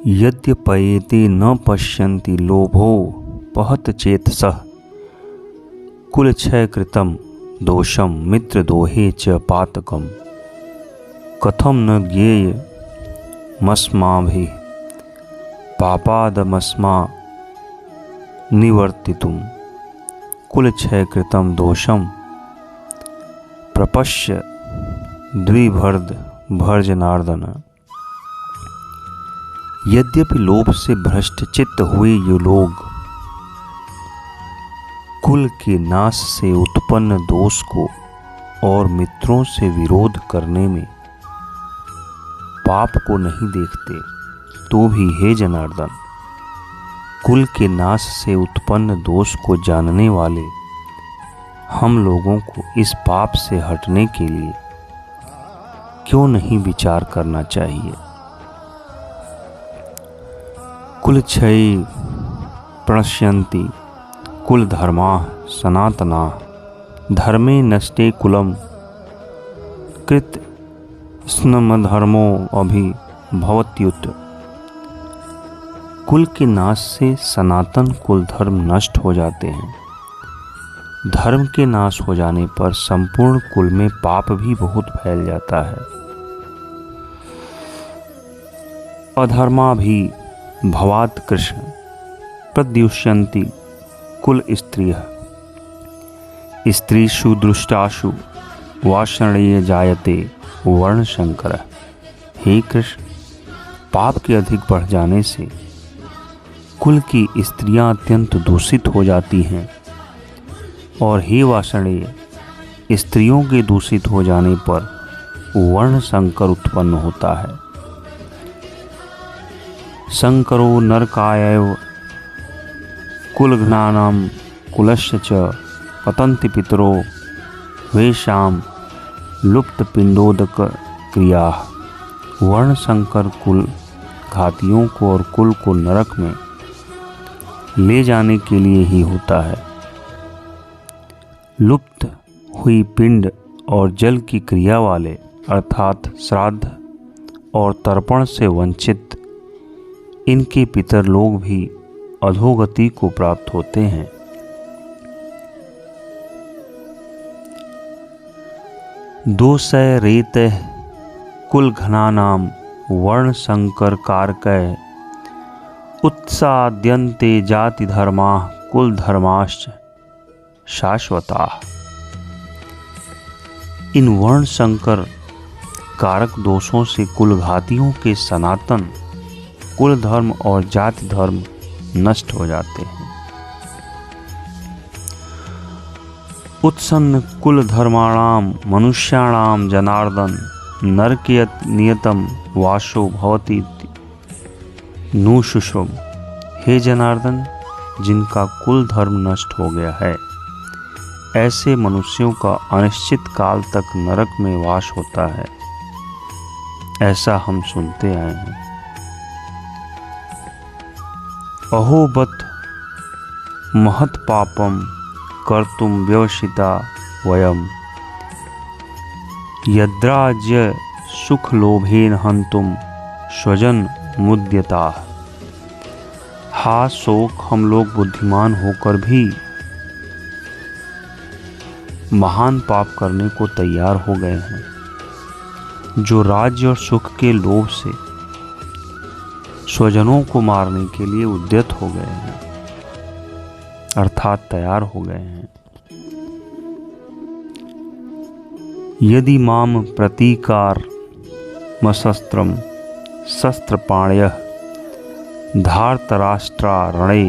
यद्यपयेते न पश्यन्ति लोभो पहत चेतसः कुलक्षयकृतं दोषं मित्रदोहे च पातकम् कथं न ज्ञेयमस्माभिः पापादमस्मा निवर्तितुं कुलक्षयकृतं दोषं प्रपश्य द्विभर्द भर्जनार्दन। यद्यपि लोभ से भ्रष्ट चित्त हुए ये लोग कुल के नाश से उत्पन्न दोष को और मित्रों से विरोध करने में पाप को नहीं देखते, तो भी हे जनार्दन, कुल के नाश से उत्पन्न दोष को जानने वाले हम लोगों को इस पाप से हटने के लिए क्यों नहीं विचार करना चाहिए। कुलक्षय प्रणश्यन्ति कुल धर्मा सनातना धर्मे नष्टे कुलम कृत स्नमधर्मो अभिभवत्युत। कुल के नाश से सनातन कुल धर्म नष्ट हो जाते हैं। धर्म के नाश हो जाने पर संपूर्ण कुल में पाप भी बहुत फैल जाता है। अधर्मा भी भवात कृष्ण प्रद्युष्यन्ति कुल स्त्रियः स्त्रीषु दृष्टाशु वाषणीय जायते वर्णशंकर। हे कृष्ण, पाप के अधिक बढ़ जाने से कुल की स्त्रियां अत्यंत दूषित हो जाती हैं, और हे वाषणीय, स्त्रियों के दूषित हो जाने पर वर्ण संकर उत्पन्न होता है। संकरो नरकायैव कुलघ्नानां कुलस्य च पतन्ति पितरो वेशां लुप्त पिंडोदक क्रिया। वर्ण संकर कुल घातियों को और कुल को नरक में ले जाने के लिए ही होता है। लुप्त हुई पिंड और जल की क्रिया वाले अर्थात श्राद्ध और तर्पण से वंचित इनके पितर लोग भी अधोगति को प्राप्त होते हैं। दोषय रेतः कुल घनानां वर्ण संकर कारकः उत्साद्यन्ते जाति धर्माः कुल धर्माश्च शाश्वताः। इन वर्ण संकर कारक दोषों से कुल घातियों के सनातन कुल धर्म और जाति धर्म नष्ट हो जाते हैं। उत्सन्न कुल धर्माणाम मनुष्याणाम जनार्दन नरके नियतम वासो भवति नुशुषुम। हे जनार्दन, जिनका कुल धर्म नष्ट हो गया है, ऐसे मनुष्यों का अनिश्चित काल तक नरक में वास होता है, ऐसा हम सुनते आए हैं। अहोबत महत पापम कर्तुम व्यवसिता वयम यद्राज्य सुख लोभेन हंतुम स्वजन मुद्यता। हा शोक, हम लोग बुद्धिमान होकर भी महान पाप करने को तैयार हो गए हैं, जो राज्य और सुख के लोभ से स्वजनों को मारने के लिए उद्यत हो गए हैं, अर्थात तैयार हो गए हैं। यदि माम प्रतीकार मशस्त्रम शस्त्रपाणयः धार्तराष्ट्रा रणे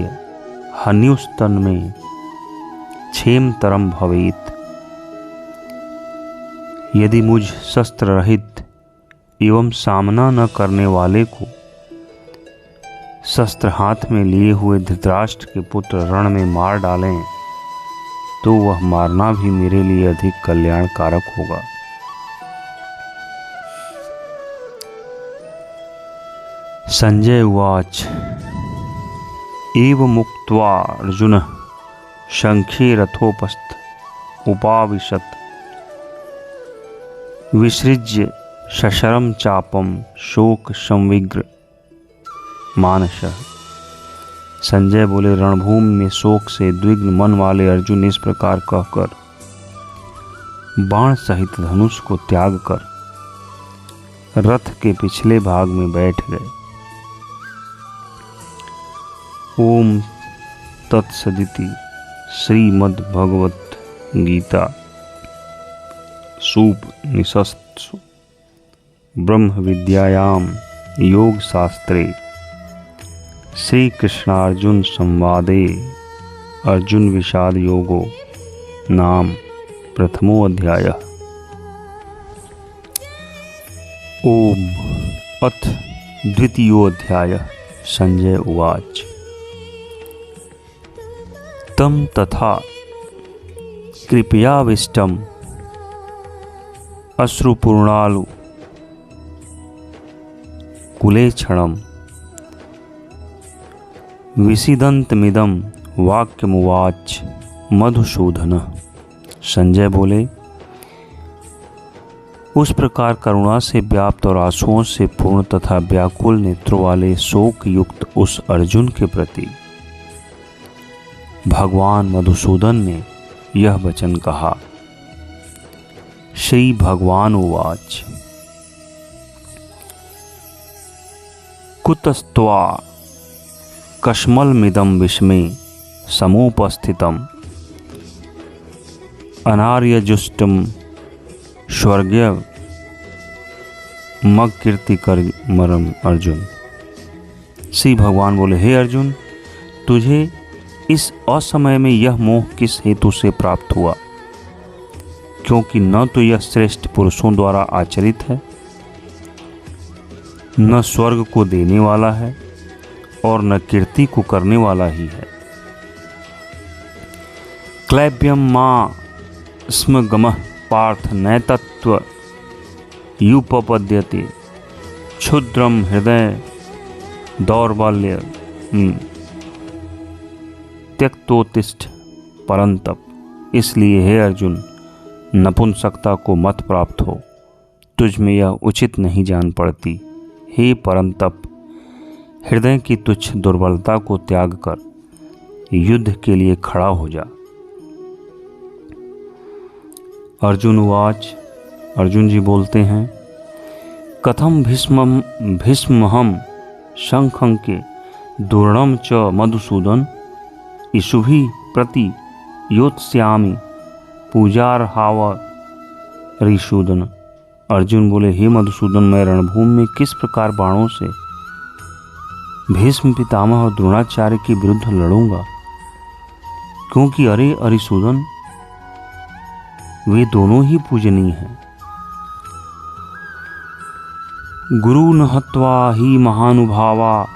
हन्युस्तन में क्षेमतरम भवेत। यदि मुझ शस्त्र रहित एवं सामना न करने वाले को शस्त्र हाथ में लिए हुए धृतराष्ट्र के पुत्र रण में मार डालें, तो वह मारना भी मेरे लिए अधिक कल्याणकारक होगा। संजय उवाच एव मुक्त्वा अर्जुनः शंखे रथोपस्थ उपाविशत विसृज्य शशरम चापम शोक संविग्र मानसः। संजय बोले, रणभूमि में शोक से द्विग्न मन वाले अर्जुन इस प्रकार कहकर बाण सहित धनुष को त्याग कर रथ के पिछले भाग में बैठ गए। ओम तत्सदिति श्रीमद् भगवत गीता सूपनिषत्सु ब्रह्म विद्यायाम योग शास्त्रे श्री कृष्णार्जुन संवादे अर्जुन विषाद योगो नाम प्रथमो अध्यायः। ओम अथ द्वितीयो अध्यायः। संजय उवाच। तम तथा कृपयाविष्टम अश्रुपूर्णालु कुलेक्षणम विसीदन्तमिदं वाक्यमुवाच मधुसूदन। संजय बोले, उस प्रकार करुणा से व्याप्त और आंसुओं से पूर्ण तथा व्याकुल नेत्रों वाले शोक युक्त उस अर्जुन के प्रति भगवान मधुसूदन ने यह वचन कहा। श्री भगवान उवाच। कुतस्त्वा कश्मलमिदं विस्मे समुपस्थितम् अनार्यजुष्टं स्वर्गीय मगकीर्तिकरमरम। अर्जुन। श्री भगवान बोले, हे अर्जुन, तुझे इस असमय में यह मोह किस हेतु से प्राप्त हुआ? क्योंकि न तो यह श्रेष्ठ पुरुषों द्वारा आचरित है, न स्वर्ग को देने वाला है और न कीर्ति को करने वाला ही है। क्लैब्यम मां स्म गमः पार्थ नैतत्व युपपद्यते क्षुद्रम हृदय दौर्बल्य त्यक्तोत्तिष्ठ परंतप। इसलिए हे अर्जुन, नपुंसकता को मत प्राप्त हो, तुझ में यह उचित नहीं जान पड़ती। हे परंतप, हृदय की तुच्छ दुर्बलता को त्याग कर युद्ध के लिए खड़ा हो जा। अर्जुन उवाच। अर्जुन जी बोलते हैं, कथम भीष्महं शंखंके दूर्णम च मधुसूदन इषुभि प्रति योत्स्यामि पूजार्हाव ऋषूदन। अर्जुन बोले, हे मधुसूदन, मैं रणभूमि में किस प्रकार बाणों से भीष्म पितामह और द्रोणाचार्य के विरुद्ध लड़ूंगा? क्योंकि अरे अरिसूदन, वे दोनों ही पूजनीय हैं। गुरु न हत्वा ही महानुभावा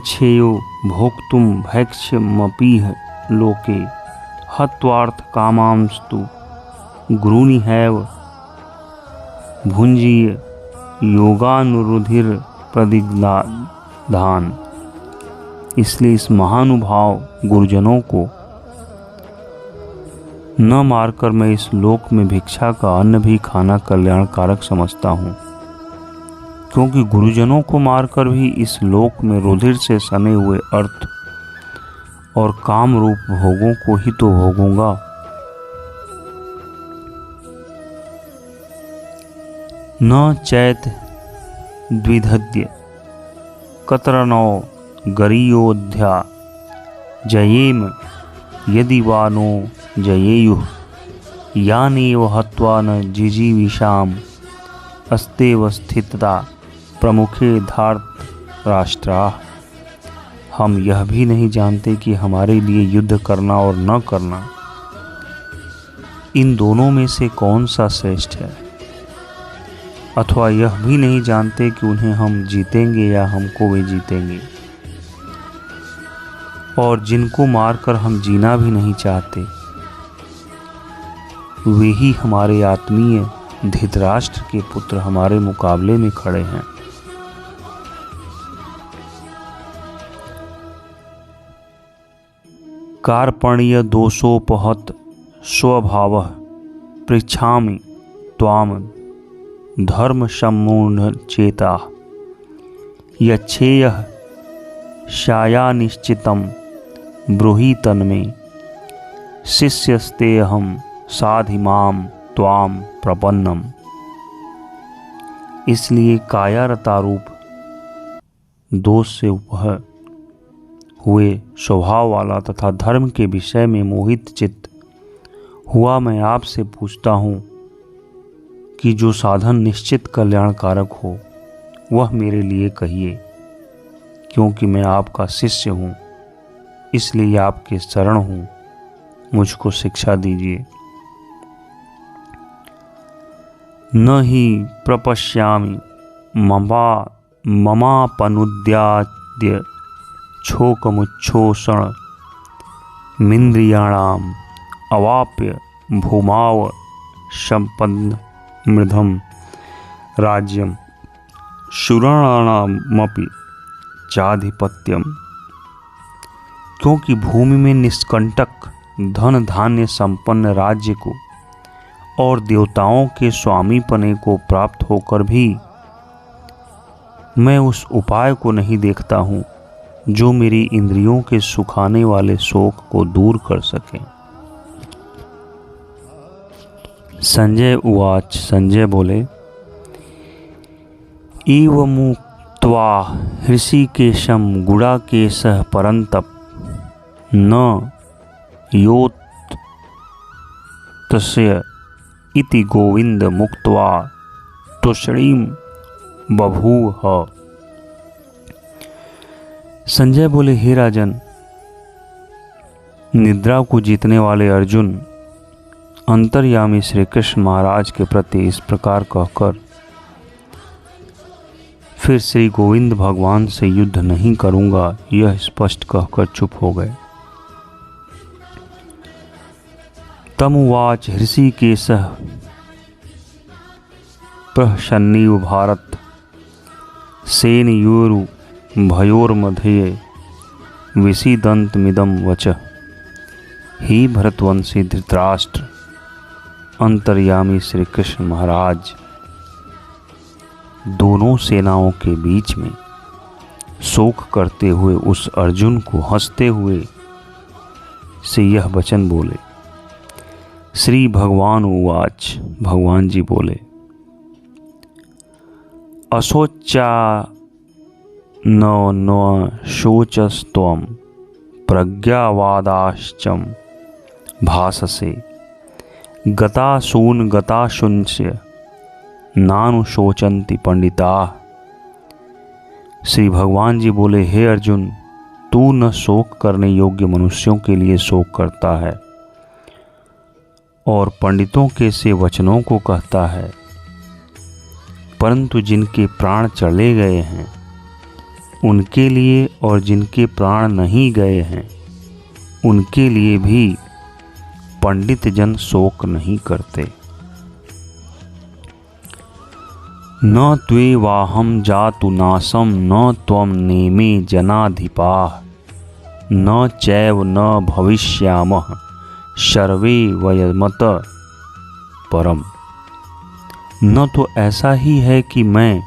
छेयो भोक्तुम भैक्ष्यमपीह लोके हत्वार्थ कामांस्तु गुरुनि हैव भुंजीय योगानुरुधिर प्रतिग्धान। इसलिए इस महानुभाव गुरुजनों को न मारकर मैं इस लोक में भिक्षा का अन्न भी खाना कल्याणकारक समझता हूँ, क्योंकि गुरुजनों को मारकर भी इस लोक में रुधिर से सने हुए अर्थ और काम रूप भोगों को ही तो भोगूंगा। न चैत द्विधद्य कतरनो गरीयोध्या जयेम यदि वा नो जयेयुः यानेव हत्वा न जिजीविषाम अस्तेव स्थितता प्रमुखे धार्त राष्ट्राः। हम यह भी नहीं जानते कि हमारे लिए युद्ध करना और न करना, इन दोनों में से कौन सा श्रेष्ठ है। अथवा यह भी नहीं जानते कि उन्हें हम जीतेंगे या हमको वे जीतेंगे। और जिनको मारकर हम जीना भी नहीं चाहते, वे ही हमारे आत्मीय धृतराष्ट्र के पुत्र हमारे मुकाबले में खड़े हैं। कार्पण्य दोषोपहत स्वभावः पृच्छामि त्वाम धर्म सम्मूढ़ चेता यच्छेयः शाया निश्चितं ब्रूहि तन्मे शिष्यस्तेऽहं साधिमां त्वां प्रपन्नम। इसलिए कायारतारूप दोष से उपहत हुए स्वभाव वाला तथा धर्म के विषय में मोहित चित्त हुआ मैं आपसे पूछता हूँ कि जो साधन निश्चित कल्याणकारक हो वह मेरे लिए कहिए, क्योंकि मैं आपका शिष्य हूँ, इसलिए आपके शरण हूँ, मुझको शिक्षा दीजिए। न ही प्रपश्यामि ममापनुद्याद्य छोकमुच्छोषण मिन्द्रियाणाम अवाप्य भूमाव संपन्न मृधम राज्यम शूराणामपि चाधिपत्यम। क्योंकि भूमि में निष्कंटक धन धान्य संपन्न राज्य को और देवताओं के स्वामीपने को प्राप्त होकर भी मैं उस उपाय को नहीं देखता हूँ जो मेरी इंद्रियों के सुखाने वाले शोक को दूर कर सके। संजय उवाच। संजय बोले, इव मुक्त्वा हृषिकेशं गुडाकेशः परन्तप न योत्तस्य इति गोविंद मुक्त्वा तुषणीं बभूव। संजय बोले, हे राजन, निद्रा को जीतने वाले अर्जुन अंतर्यामी श्री कृष्ण महाराज के प्रति इस प्रकार कहकर फिर श्री गोविंद भगवान से युद्ध नहीं करूंगा यह स्पष्ट कहकर चुप हो गए। तमुवाच हृषिकेशः प्रहसन्नीव भारत सेनयोरु भयोर्मध्ये विसीदन्तमिदं वचः ही भरतवंशी धृतराष्ट्र। अंतर्यामी श्री कृष्ण महाराज दोनों सेनाओं के बीच में शोक करते हुए उस अर्जुन को हंसते हुए से यह वचन बोले। श्री भगवान उवाच। भगवान जी बोले, अशोचा न शोचस्त्वं प्रज्ञावादाश्चम भाससे गतासून गताशुंस्य नानुशोचन्ति पंडिताः। श्री भगवान जी बोले, हे अर्जुन, तू न शोक करने योग्य मनुष्यों के लिए शोक करता है और पंडितों के से वचनों को कहता है, परंतु जिनके प्राण चले गए हैं उनके लिए और जिनके प्राण नहीं गए हैं उनके लिए भी पंडित जन शोक नहीं करते। न त्वे वाहम जातु नासम न त्वं नेमे जनाधिपाः न चैव न भविष्यामः सर्वे वयमत परम। न तो ऐसा ही है कि मैं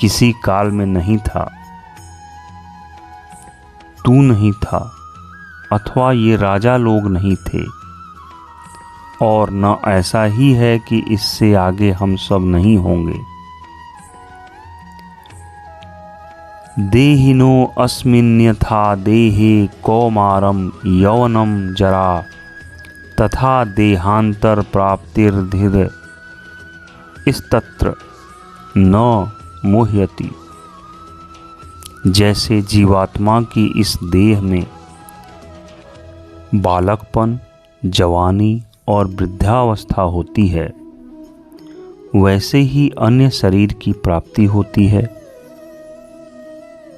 किसी काल में नहीं था, तू नहीं था, अथवा ये राजा लोग नहीं थे, और न ऐसा ही है कि इससे आगे हम सब नहीं होंगे। देहिनो अस्मिन्यथा देहे कौमारम यौवनम जरा तथा देहांतर प्राप्तिर्धिर इस्तत्र न मोह्यति। जैसे जीवात्मा की इस देह में बालकपन, जवानी और वृद्धावस्था होती है, वैसे ही अन्य शरीर की प्राप्ति होती है।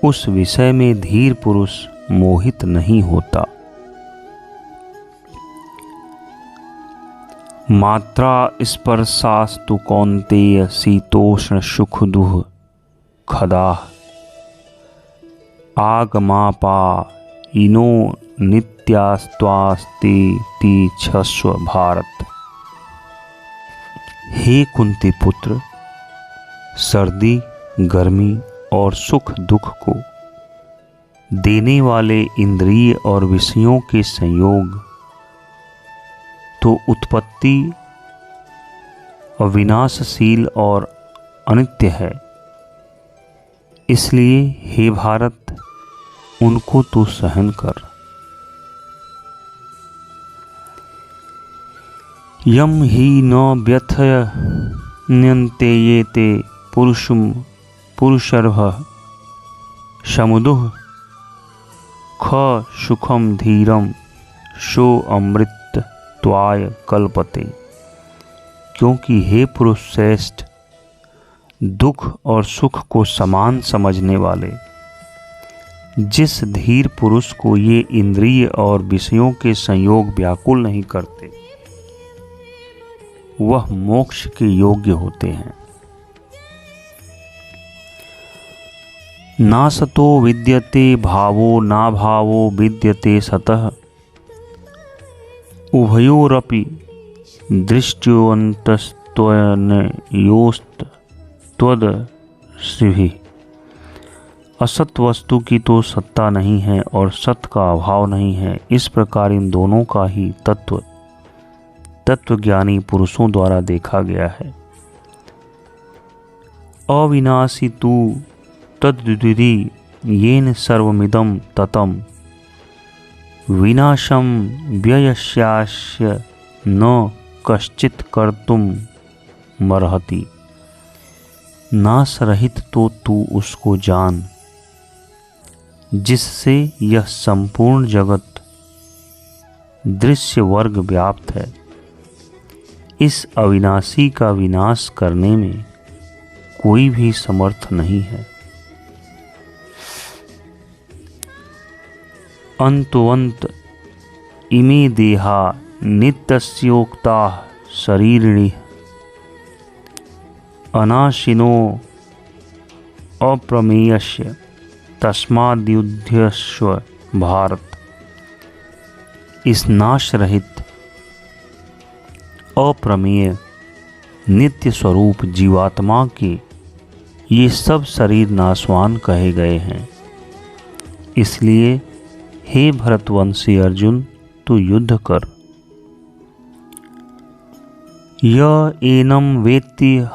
उस विषय में धीर पुरुष मोहित नहीं होता। मात्रा स्पर्शास्तु कौन्तेय शीतोष्ण सुख दुह खदाः आगमापा इनो नित्यास्त्वास्ति छस्व भारत। हे कुंती पुत्र, सर्दी, गर्मी और सुख दुख को देने वाले इंद्रिय और विषयों के संयोग तो उत्पत्ति अविनाशशील और अनित्य है। इसलिए हे भारत, उनको तू सहन कर। यम ही न व्यथयन्ते ये ते पुरुषर्भः समुदुः ख सुखम धीरम शो अमृत त्वाय कल्पते। क्योंकि हे पुरुष श्रेष्ठ, दुख और सुख को समान समझने वाले जिस धीर पुरुष को ये इंद्रिय और विषयों के संयोग व्याकुल नहीं करते, वह मोक्ष के योग्य होते हैं। ना सतो विद्यते भावो ना भावो विद्यते सतः उभयोरपि दृष्ट्योऽन्तस्तनयोस्त्वदृशिभिः। असत वस्तु की तो सत्ता नहीं है और सत का अभाव नहीं है। इस प्रकार इन दोनों का ही तत्वज्ञानी पुरुषों द्वारा देखा गया है। अविनाशी तु तद्विधि येन सर्वमिदं ततं विनाशं व्ययस्यास्य न कश्चित् कर्तुं मर्हति। नाश रहित तो तू उसको जान जिससे यह संपूर्ण जगत दृश्य वर्ग व्याप्त है। इस अविनाशी का विनाश करने में कोई भी समर्थ नहीं है। अंतोऽन्त इमे देहा नित्यस्योक्ताः शरीरिणः अनाशिनो अप्रमेयस्य तस्माद्युध्यस्व भारत। इस नाश रहित अप्रमेय नित्य स्वरूप जीवात्मा के ये सब शरीर नाशवान कहे गए हैं। इसलिए हे भरतवंशी अर्जुन, तू युद्ध कर। य एनं वेत्ति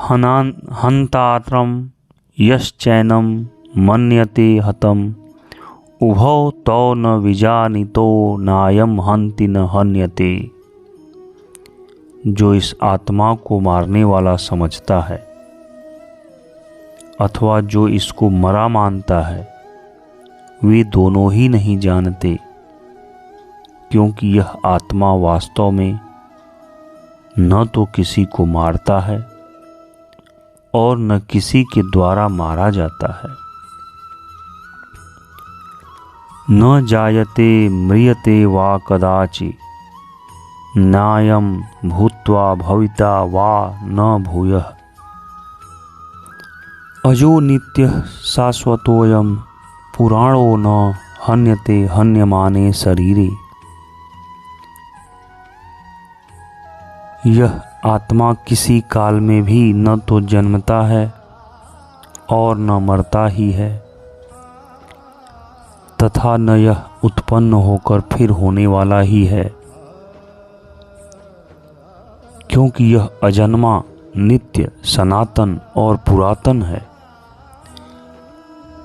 हन्तात्रं यश्चैनं मन्यते हतम् उभौ तौ न विजानीतो नायं हन्ति न हन्यते। जो इस आत्मा को मारने वाला समझता है अथवा जो इसको मरा मानता है, वे दोनों ही नहीं जानते, क्योंकि यह आत्मा वास्तव में न तो किसी को मारता है और न किसी के द्वारा मारा जाता है। न जायते म्रियते वा कदाचि नायं भूत्वा भविता वा न भूयः। अजो नित्यः शाश्वतोऽयं पुराणो न हन्यते हन्यमाने शरीरे। यह आत्मा किसी काल में भी न तो जन्मता है और न मरता ही है, तथा न यह उत्पन्न होकर फिर होने वाला ही है, क्योंकि यह अजन्मा, नित्य, सनातन और पुरातन है।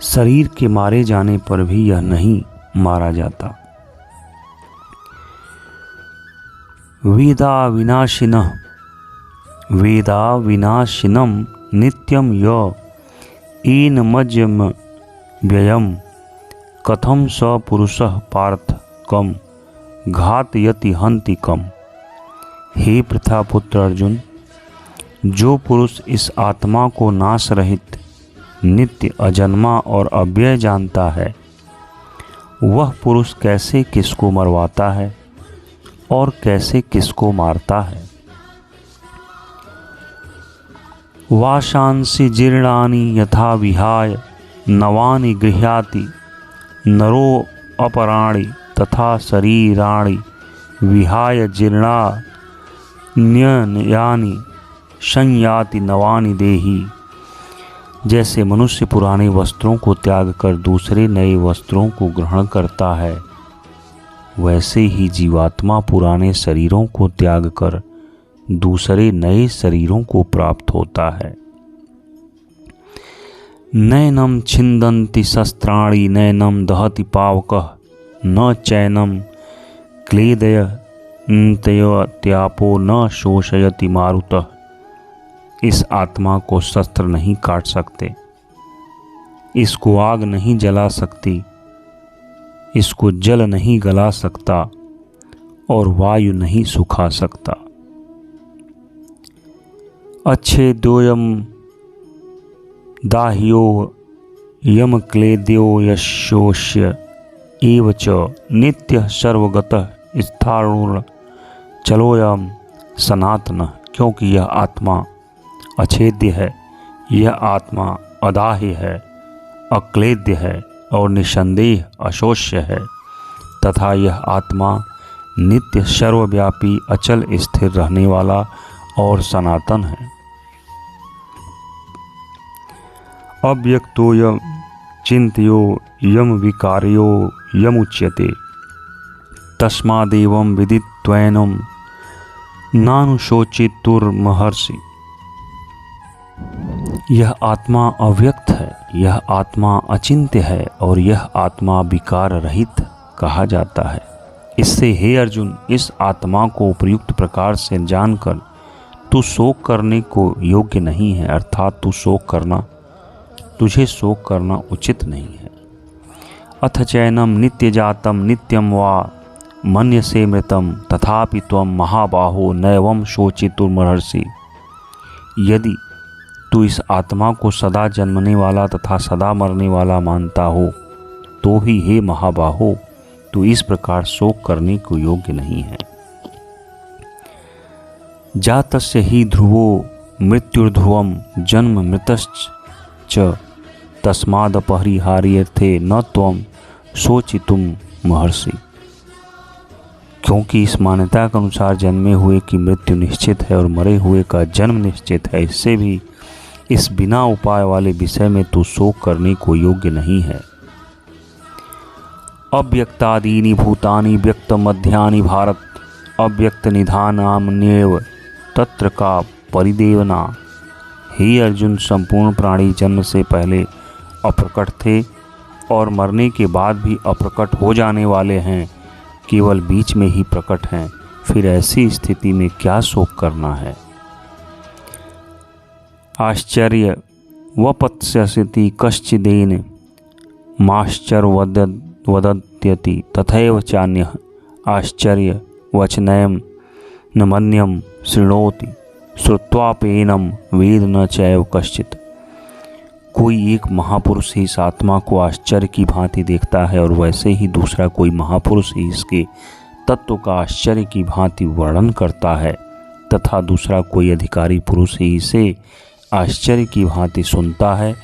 शरीर के मारे जाने पर भी यह नहीं मारा जाता। वेदा विनाशिनम नित्यम य एनमज्यम व्ययम कथम स पुरुषः पार्थ कम घातयति हन्ति कम। हे प्रथापुत्र अर्जुन, जो पुरुष इस आत्मा को नाश रहित, नित्य, अजन्मा और अव्यय जानता है, वह पुरुष कैसे किसको मरवाता है और कैसे किसको मारता है। वाशांसि जीर्णानि यथा विहाय नवानि गृह्णाति नरो अपराणि तथा शरीराणि विहाय जीर्णान्ययानि संयाति नवानि देहि जैसे मनुष्य पुराने वस्त्रों को त्याग कर दूसरे नए वस्त्रों को ग्रहण करता है, वैसे ही जीवात्मा पुराने शरीरों को त्याग कर दूसरे नए शरीरों को प्राप्त होता है। नैनम छिन्दन्ति शस्त्राणि नैनम दहति पावकः न चैनम क्लेदयन्त्यापो न शोषयति मारुतः। इस आत्मा को शस्त्र नहीं काट सकते, इसको आग नहीं जला सकती, इसको जल नहीं गला सकता और वायु नहीं सुखा सकता। अच्छेद्योयम दाह्यो यम क्लेद्यो यशोष्य एव च नित्य सर्वगतः स्थाणुर् चलोयम सनातन। क्योंकि यह आत्मा अछेद्य है, यह आत्मा अदाह्य है, अक्लेद्य है और निसंदेह अशोष्य है तथा यह आत्मा नित्य सर्वव्यापी अचल स्थिर रहने वाला और सनातन है। अव्यक्तो यम चिंत्यो यम विकार्यो यमुच्यते तस्मादेवं विदित्वैनं नानुशोचितुर्महर्षि। यह आत्मा अव्यक्त है, यह आत्मा अचिंत्य है और यह आत्मा विकार रहित कहा जाता है। इससे हे अर्जुन, इस आत्मा को उपयुक्त प्रकार से जानकर तू शोक करने को योग्य नहीं है, अर्थात तुझे शोक करना उचित नहीं है। अथ चैनम नित्य जातम नित्यम वा मन्यसे मृतम तथापि त्वं महाबाहो नैवं शोचितुर्महर्षि। यदि तू इस आत्मा को सदा जन्मने वाला तथा सदा मरने वाला मानता हो तो भी हे महाबाहो, तू इस प्रकार शोक करने को योग्य नहीं है। जातस्य ही ध्रुवो मृत्युर्ध्रुवम जन्म मृतश्च तस्मादपरिहार्यर्थे न त्वं शोचितुम महर्षि। क्योंकि इस मान्यता के अनुसार जन्मे हुए की मृत्यु निश्चित है और मरे हुए का जन्म निश्चित है, इससे भी इस बिना उपाय वाले विषय में तू शोक करने को योग्य नहीं है। अव्यक्तादीनि भूतानि व्यक्त मध्यानि भारत अव्यक्त निधानाम्येव तत्र का परिदेवना। हे अर्जुन, संपूर्ण प्राणी जन्म से पहले अप्रकट थे और मरने के बाद भी अप्रकट हो जाने वाले हैं, केवल बीच में ही प्रकट हैं। फिर ऐसी स्थिति में क्या शोक करना है। आश्चर्य वपत्स्यति कश्चिदेन माश्चर्य वदत्यति तथैव चान्यः आश्चर्य वचनयं न मन्यं शृणोति श्रुत्वाप्येनं वेद न चैव कश्चित्। कोई एक महापुरुष ही इस आत्मा को आश्चर्य की भांति देखता है और वैसे ही दूसरा कोई महापुरुष ही इसके तत्व का आश्चर्य की भांति वर्णन करता है तथा दूसरा कोई अधिकारी पुरुष ही इसे आश्चर्य की भांति सुनता है